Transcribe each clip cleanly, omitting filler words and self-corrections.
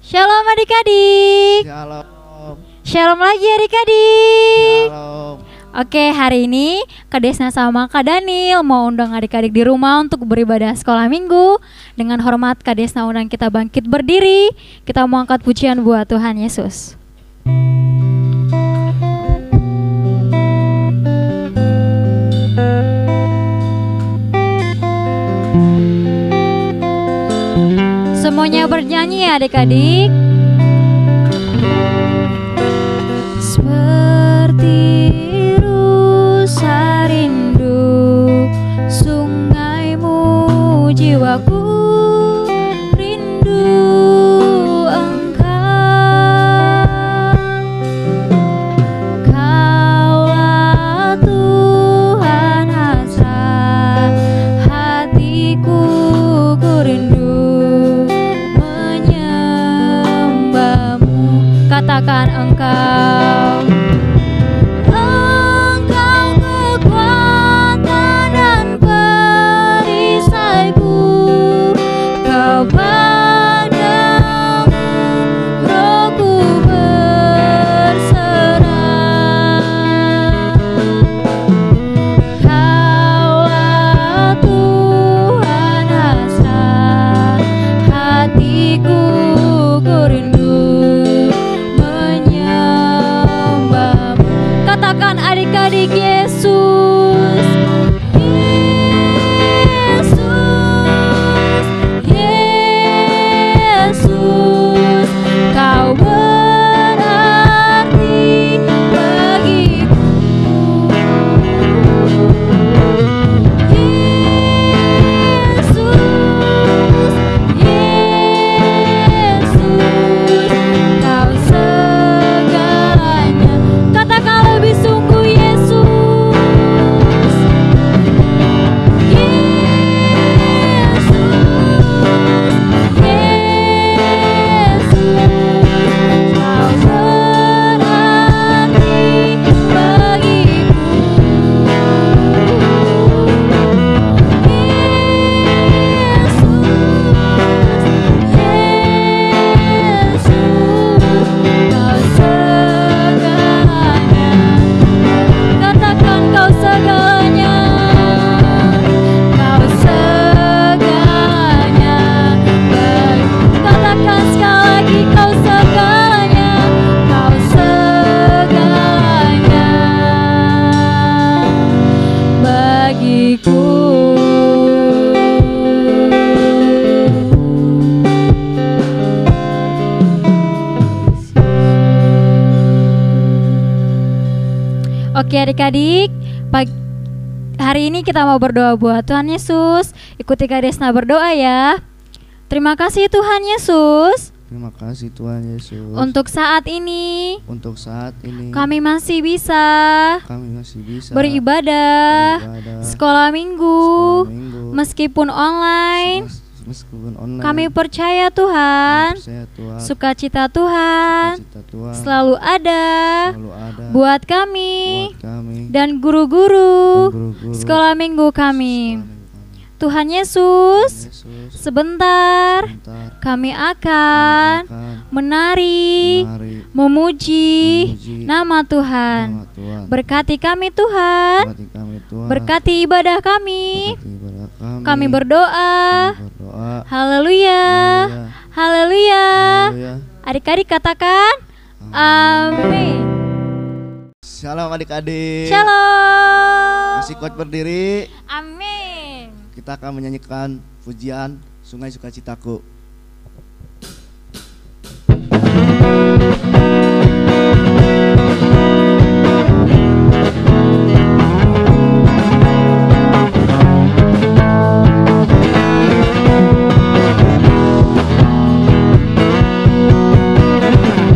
Shalom adik-adik. Shalom. Shalom lagi adik-adik. Shalom. Oke, hari ini Kak Desna sama Kak Daniel mau undang adik-adik di rumah untuk beribadah sekolah minggu. Dengan hormat Kak Desna undang kita bangkit berdiri. Kita mau angkat pujian buat Tuhan Yesus. Semuanya bernyanyi ya adik-adik. Seperti rusa rindu sungaimu, jiwaku rindu Engkau. Kaulah Tuhan hasrat hatiku, ku rindu menyembahmu. Katakan Engkau. Engkau kekuatan dan perisaiku, kepadamu rohku berserah. Kaulah Tuhan hasrat hatiku, ku rindu menyembahmu. Katakan adik-adik, Yesus, Yesus, Yesus, Kau berarti bagiku. Yesus, Yesus, Kau segalanya. Katakan lebih sungguh, Yesus, Yesus, Yesus, Kau berarti bagiku. Katakan Kau segalanya, Kau segalanya. Katakan sekali lagi, Kau segalanya, Kau segalanya bagiku. Oke adik-adik, hari ini kita mau berdoa buat Tuhan Yesus. Ikuti Kak Desna berdoa ya. Terima kasih Tuhan Yesus, Terima kasih Tuhan Yesus. untuk saat ini Untuk saat ini kami masih bisa kami masih bisa beribadah sekolah minggu, minggu meskipun online. meskipun online. Kami percaya Tuhan, Percaya Tuhan, sukacita Tuhan sukacita Tuhan selalu ada selalu ada buat kami buat kami dan guru-guru dan guru-guru sekolah minggu kami. sekolah minggu kami. Tuhan Yesus, Yesus, sebentar sebentar kami kami akan akan menari, memuji nama Tuhan. nama Tuhan. Berkati kami Tuhan, Berkati kami Tuhan. berkati ibadah kami. Berkati ibadah kami. Kami berdoa. Kami berdoa. Haleluya, haleluya. Haleluya. Adik-adik katakan amin. Shalom adik-adik. Shalom. Masih kuat berdiri. Amin. Kita akan menyanyikan pujian Sungai Sukacitaku.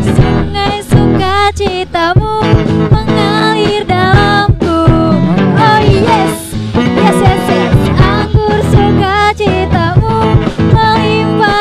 Sungai sukacitamu mengalir dalamku. Oh yes, yes, yes, yes. Anggur sukacitamu melimpah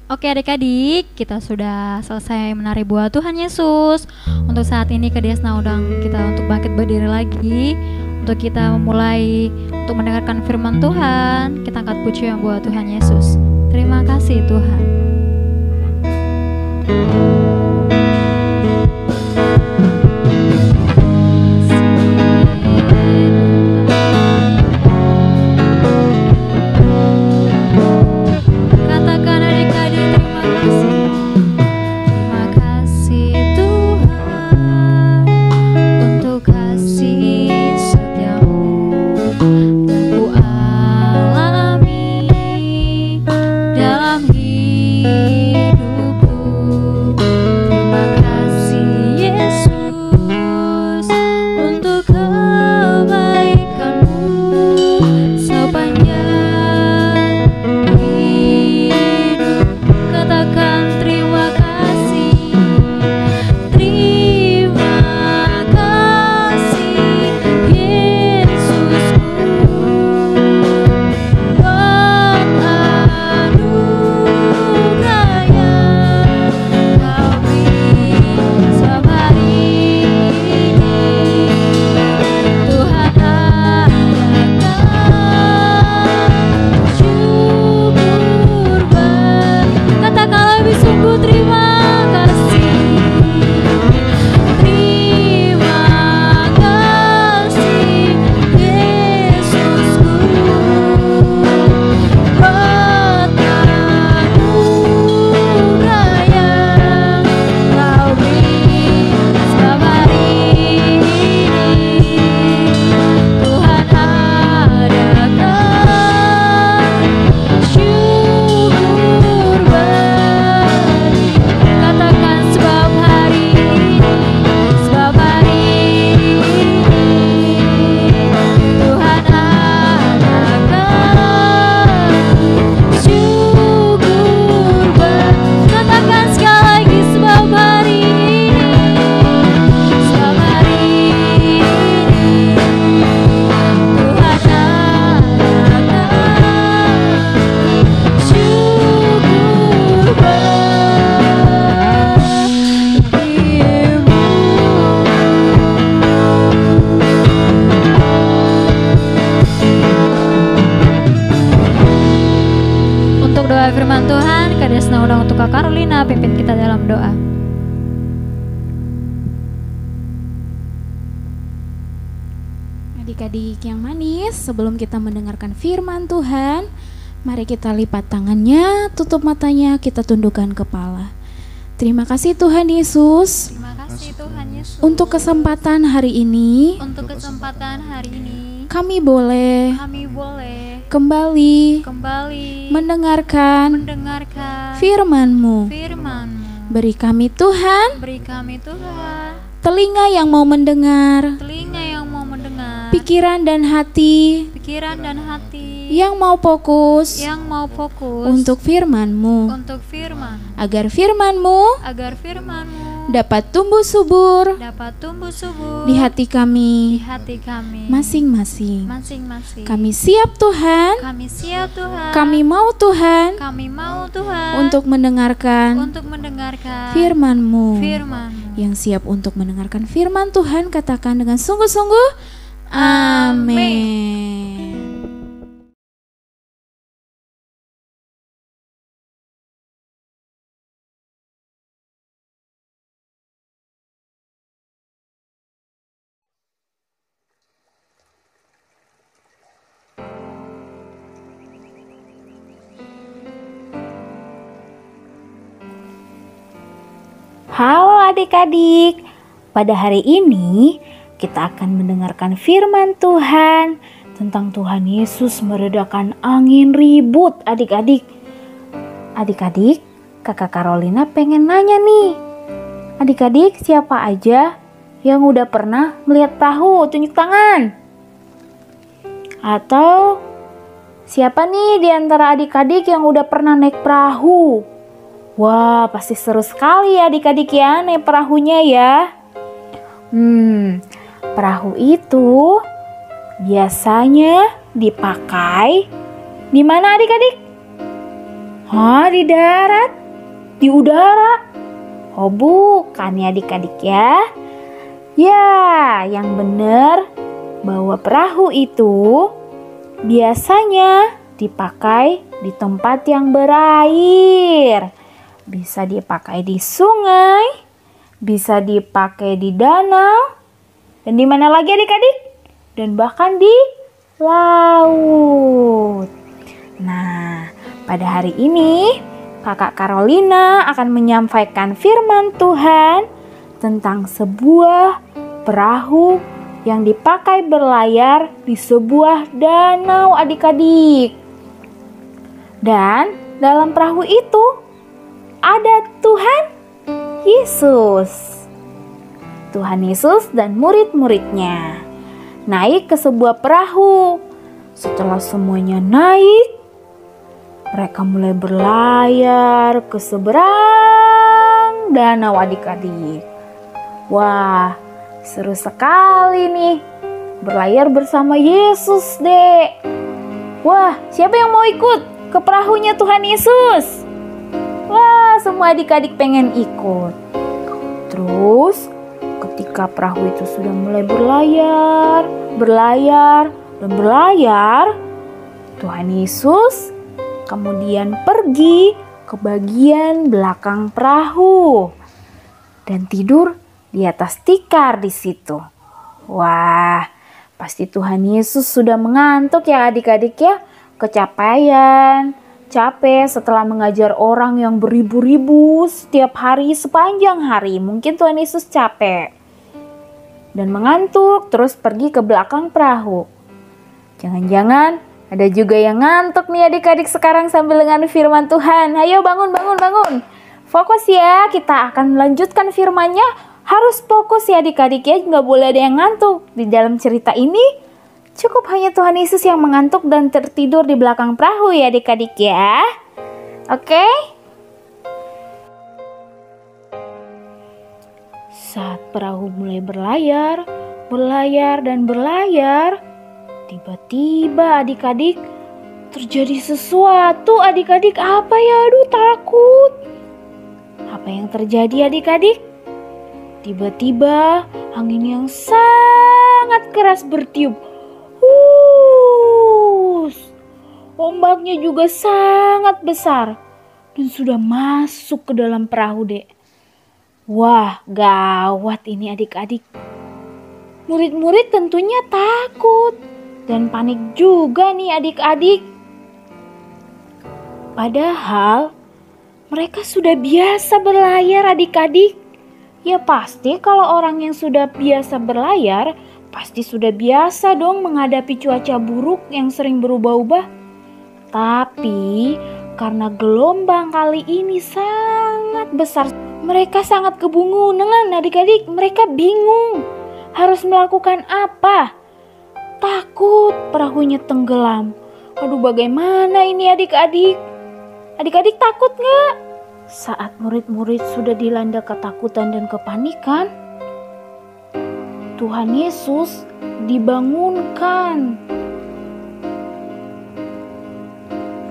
Oke adik-adik, kita sudah selesai menari buat Tuhan Yesus. Untuk saat ini Kadesna undang kita untuk bangkit berdiri lagi, untuk kita memulai untuk mendengarkan firman Tuhan. Kita angkat pujian buat Tuhan Yesus. Terima kasih Tuhan. Firman Tuhan, Kadesna undang untuk Kak Carolina pimpin kita dalam doa. Adik-adik yang manis, sebelum kita mendengarkan firman Tuhan, mari kita lipat tangannya, tutup matanya, kita tundukkan kepala. Terima kasih Tuhan Yesus. Terima kasih Tuhan Yesus. Untuk kesempatan hari ini. Untuk kesempatan hari ini. Kami boleh kembali mendengarkan firman-Mu. Beri kami Tuhan telinga yang mau mendengar, pikiran dan hati yang mau fokus untuk firman-Mu, agar firman-Mu dapat tumbuh subur di hati kami masing-masing. Kami siap Tuhan, kami mau Tuhan untuk mendengarkan firman-Mu. Yang siap untuk mendengarkan firman Tuhan, katakan dengan sungguh-sungguh amin. Halo adik-adik, pada hari ini kita akan mendengarkan firman Tuhan tentang Tuhan Yesus meredakan angin ribut adik-adik. Adik-adik, Kakak Carolina pengen nanya nih. Adik-adik siapa aja yang udah pernah melihat perahu? Tunjuk tangan. Atau siapa nih di antara adik-adik yang udah pernah naik perahu? Wah, pasti seru sekali ya adik-adik ya naik perahunya ya. Perahu itu biasanya dipakai di mana adik-adik? Hah, di darat? Di udara? Oh bukan ya adik-adik ya. Ya, yang benar bahwa perahu itu biasanya dipakai di tempat yang berair. Bisa dipakai di sungai, bisa dipakai di danau, dan di mana lagi adik-adik? Dan bahkan di laut. Nah, pada hari ini Kakak Carolina akan menyampaikan firman Tuhan tentang sebuah perahu yang dipakai berlayar di sebuah danau adik-adik. Dan dalam perahu itu ada Tuhan Yesus. Tuhan Yesus dan murid-muridnya naik ke sebuah perahu. Setelah semuanya naik, mereka mulai berlayar ke seberang danau adik-adik. Wah, seru sekali nih berlayar bersama Yesus, Dek. Wah, siapa yang mau ikut ke perahunya Tuhan Yesus? Wah, semua adik-adik pengen ikut. Terus, ketika perahu itu sudah mulai berlayar, dan berlayar, Tuhan Yesus kemudian pergi ke bagian belakang perahu dan tidur di atas tikar di situ. Wah, pasti Tuhan Yesus sudah mengantuk ya adik-adik ya, kecapean, capek setelah mengajar orang yang beribu-ribu setiap hari sepanjang hari. Mungkin Tuhan Yesus capek dan mengantuk, terus pergi ke belakang perahu. Jangan-jangan ada juga yang ngantuk nih adik-adik sekarang sambil dengan firman Tuhan. Ayo bangun. Fokus ya, kita akan melanjutkan firman-Nya. Harus fokus ya adik-adik ya, nggak boleh ada yang ngantuk. Di dalam cerita ini cukup hanya Tuhan Yesus yang mengantuk dan tertidur di belakang perahu ya adik-adik ya. Oke? Saat perahu mulai berlayar, tiba-tiba adik-adik terjadi sesuatu adik-adik. Apa ya? Aduh, takut. Apa yang terjadi adik-adik? Tiba-tiba angin yang sangat keras bertiup. Ombaknya juga sangat besar dan sudah masuk ke dalam perahu, Dek. Wah, gawat ini adik-adik. Murid-murid tentunya takut dan panik juga nih adik-adik. Padahal mereka sudah biasa berlayar adik-adik. Ya pasti kalau orang yang sudah biasa berlayar, pasti sudah biasa dong menghadapi cuaca buruk yang sering berubah-ubah. Tapi karena gelombang kali ini sangat besar, mereka sangat kebingungan adik-adik. Mereka bingung harus melakukan apa. Takut perahunya tenggelam. Aduh, bagaimana ini adik-adik? Adik-adik takut gak? Saat murid-murid sudah dilanda ketakutan dan kepanikan, Tuhan Yesus dibangunkan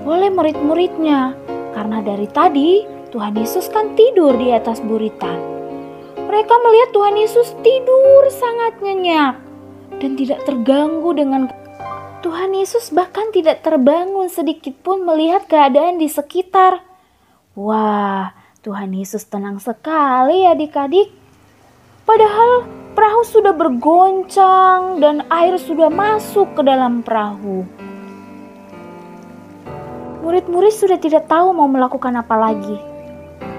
oleh murid-muridnya. Karena dari tadi Tuhan Yesus kan tidur di atas buritan. Mereka melihat Tuhan Yesus tidur sangat nyenyak dan tidak terganggu dengan Tuhan Yesus, bahkan tidak terbangun sedikit pun melihat keadaan di sekitar. Wah, Tuhan Yesus tenang sekali adik-adik. Padahal perahu sudah bergoncang dan air sudah masuk ke dalam perahu. Murid-murid sudah tidak tahu mau melakukan apa lagi.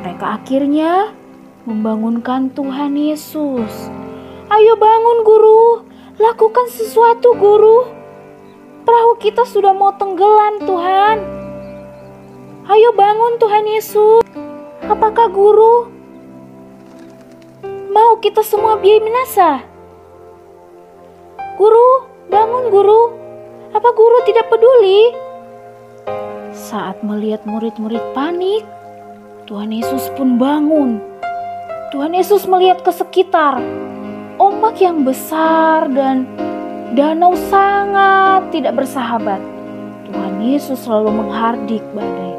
Mereka akhirnya membangunkan Tuhan Yesus. Ayo bangun guru, lakukan sesuatu guru. Perahu kita sudah mau tenggelam Tuhan. Ayo bangun Tuhan Yesus. Apakah guru mau kita semua binasa? Guru, bangun guru. Apa guru tidak peduli? Saat melihat murid-murid panik, Tuhan Yesus pun bangun. Tuhan Yesus melihat ke sekitar. Ombak yang besar dan danau sangat tidak bersahabat. Tuhan Yesus selalu menghardik badai.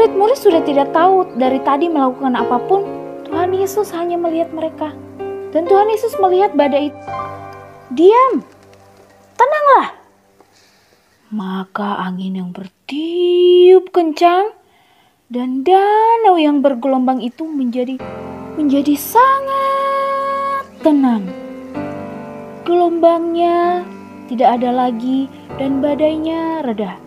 Murid-murid sudah tidak tahu dari tadi melakukan apapun. Tuhan Yesus hanya melihat mereka. Dan Tuhan Yesus melihat badai itu. Diam, tenanglah. Maka angin yang bertiup kencang dan danau yang bergelombang itu menjadi sangat tenang. Gelombangnya tidak ada lagi dan badainya reda.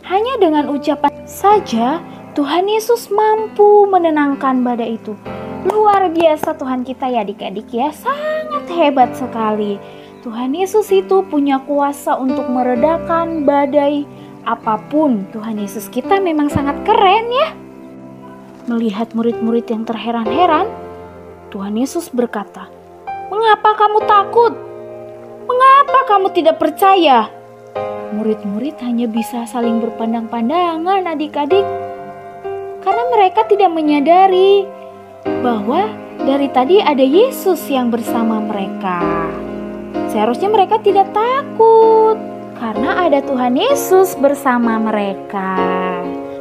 Hanya dengan ucapan saja Tuhan Yesus mampu menenangkan badai itu. Luar biasa Tuhan kita ya adik-adik ya, sangat hebat sekali. Tuhan Yesus itu punya kuasa untuk meredakan badai apapun. Tuhan Yesus kita memang sangat keren ya. Melihat murid-murid yang terheran-heran, Tuhan Yesus berkata, "Mengapa kamu takut? Mengapa kamu tidak percaya?" Murid-murid hanya bisa saling berpandang-pandangan adik-adik. Karena mereka tidak menyadari bahwa dari tadi ada Yesus yang bersama mereka. Seharusnya mereka tidak takut karena ada Tuhan Yesus bersama mereka.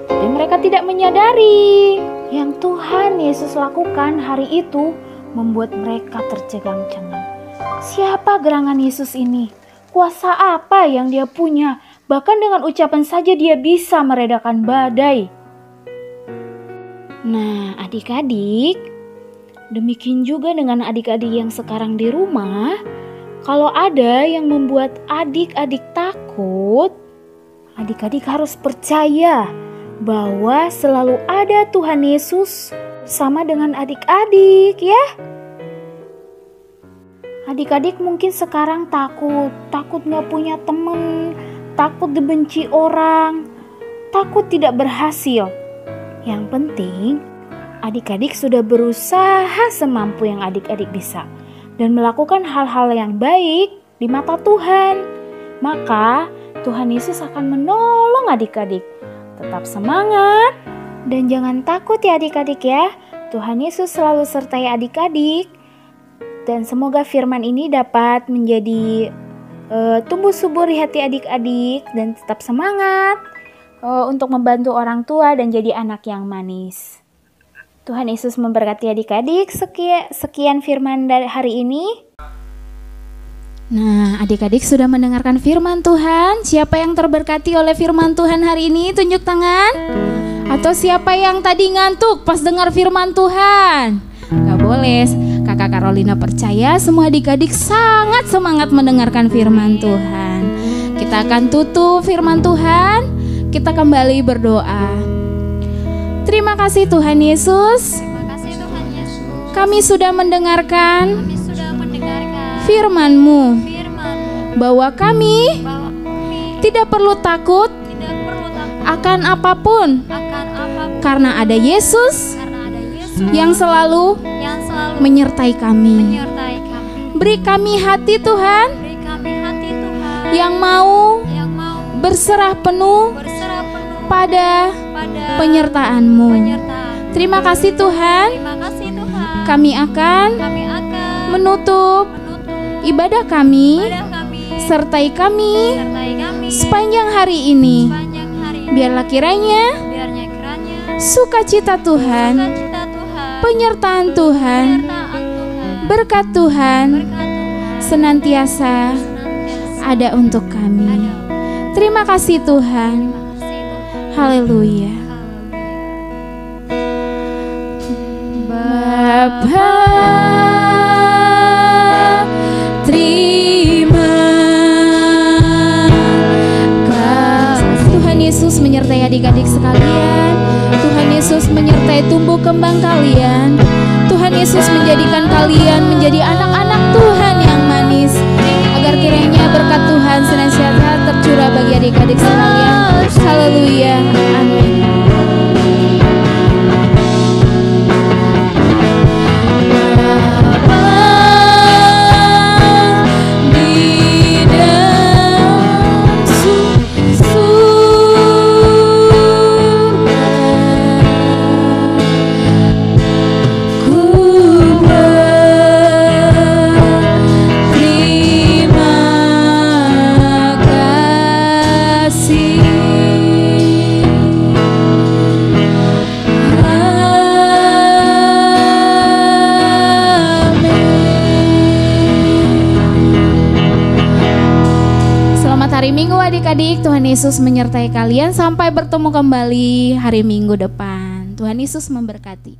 Tapi mereka tidak menyadari yang Tuhan Yesus lakukan hari itu membuat mereka tercengang-cengang. Siapa gerangan Yesus ini? Kuasa apa yang dia punya? Bahkan dengan ucapan saja dia bisa meredakan badai. Nah, adik-adik, demikian juga dengan adik-adik yang sekarang di rumah. Kalau ada yang membuat adik-adik takut, adik-adik harus percaya bahwa selalu ada Tuhan Yesus sama dengan adik-adik ya. Adik-adik mungkin sekarang takut gak punya teman, takut dibenci orang, takut tidak berhasil. Yang penting adik-adik sudah berusaha semampu yang adik-adik bisa dan melakukan hal-hal yang baik di mata Tuhan. Maka Tuhan Yesus akan menolong adik-adik. Tetap semangat dan jangan takut ya adik-adik ya. Tuhan Yesus selalu sertai adik-adik. Dan semoga firman ini dapat menjadi tumbuh subur di hati adik-adik dan tetap semangat untuk membantu orang tua dan jadi anak yang manis. Tuhan Yesus memberkati adik-adik. Sekian firman dari hari ini. Nah, adik-adik sudah mendengarkan firman Tuhan. Siapa yang terberkati oleh firman Tuhan hari ini? Tunjuk tangan. Atau siapa yang tadi ngantuk pas dengar firman Tuhan? Gak boleh. Kakak Carolina percaya semua adik-adik sangat semangat mendengarkan firman Tuhan. Kita akan tutup firman Tuhan. Kita kembali berdoa. Terima kasih Tuhan Yesus. Kami sudah mendengarkan firman-Mu bahwa kami tidak perlu takut akan apapun karena ada Yesus yang selalu menyertai kami. Beri kami hati Tuhan yang mau berserah penuh pada penyertaan-Mu. Terima kasih Tuhan. Kami akan menutup ibadah kami. Sertai kami sepanjang hari ini. Biarlah kiranya sukacita Tuhan, penyertaan Tuhan, berkat Tuhan senantiasa ada untuk kami. Terima kasih Tuhan. Haleluya. Bapa, terima kasih. Tuhan Yesus menyertai adik-adik sekalian. Tuhan Yesus menyertai tumbuh kembang kalian. Tuhan Yesus menjadikan kalian menjadi anak-anak Tuhan yang manis. Agar kiranya berkat Tuhan senantiasa tercurah bagi adik-adik sekalian. Haleluya. Amin. Terima kasih. hari Minggu adik-adik. Tuhan Yesus menyertai kalian sampai bertemu kembali hari Minggu depan. Tuhan Yesus memberkati.